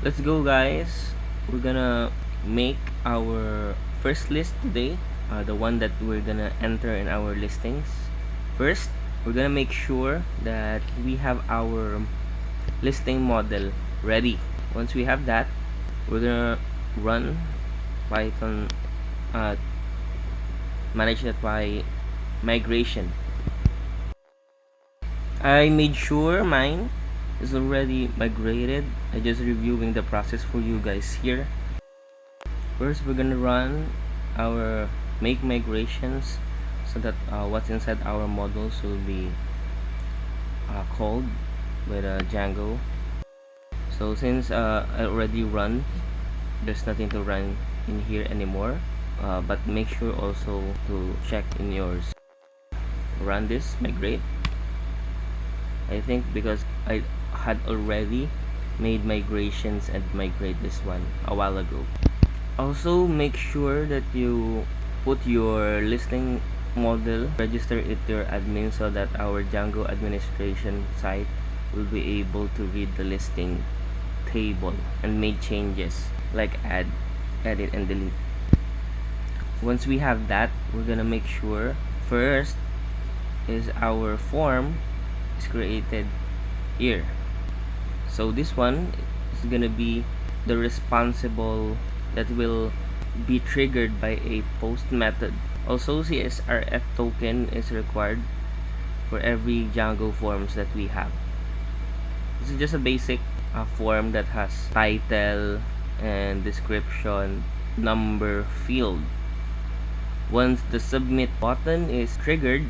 Let's go, guys. We're gonna make our first list today, the one that we're gonna enter in our listings. First, we're gonna make sure that we have our listing model ready. Once we have that, we're gonna run Python manage.py migration. I made sure mine is already migrated. I just reviewing the process for you guys here. First, we're gonna run our make migrations so that what's inside our models will be called with Django. So since I already run, there's nothing to run in here anymore. But make sure also to check in yours. Run this migrate. I think because I had already made migrations and migrate this one a while ago. Also, make sure that you put your listing model, register it to your admin so that our Django administration site will be able to read the listing table and make changes like add, edit, and delete. Once we have that, we're gonna make sure first is our form is created here. So this one is gonna be the responsible that will be triggered by a post method. Also, CSRF token is required for every Django forms that we have. This is just a basic form that has title and description, number field. Once the submit button is triggered,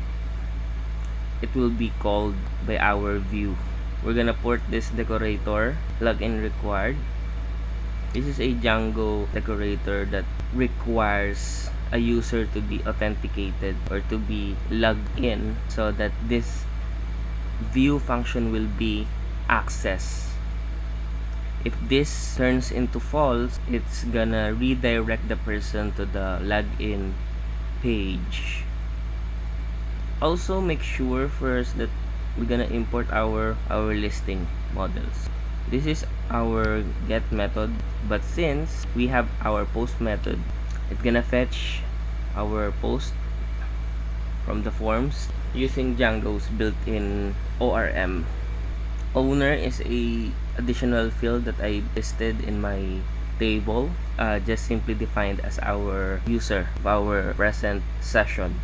it will be called by our view. We're gonna port this decorator, plugin required. This is a Django decorator that requires a user to be authenticated or to be logged in so that this view function will be accessed. If this turns into false, it's gonna redirect the person to the login page. Also, make sure first that we're gonna import our listing models. This is our get method, but since we have our post method, it's gonna fetch our post from the forms using Django's built-in ORM. Owner is a additional field that I listed in my table, just simply defined as our user of our present session.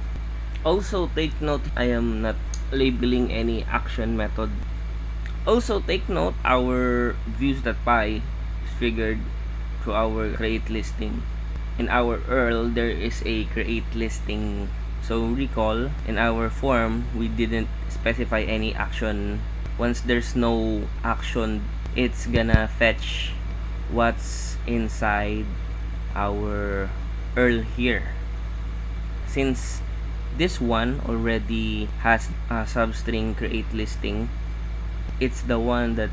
Also, take note, I am not labeling any action method. Also, take note, our views.py is triggered through our create listing. In our URL, there is a create listing. So recall, in our form, we didn't specify any action. Once there's no action, it's gonna fetch what's inside our URL here. Since this one already has a substring create listing, it's the one that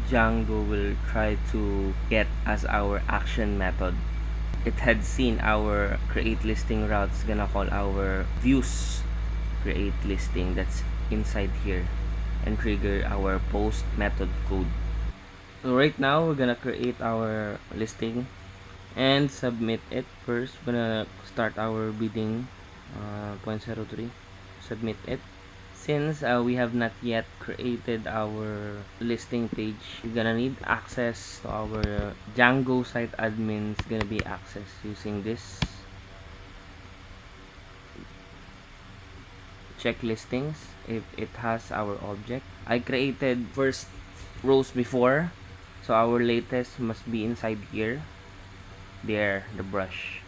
Django will try to get as our action method. It had seen our create listing routes, gonna call our views create listing that's inside here and trigger our post method code. So right now we're gonna create our listing and submit it. First, we're gonna start our bidding 0.03, submit it. Since we have not yet created our listing page, we're gonna need access to our Django site admin. Is gonna be accessed using this. Check listings if it has our object. I created first rows before, so our latest must be inside here. There, the brush.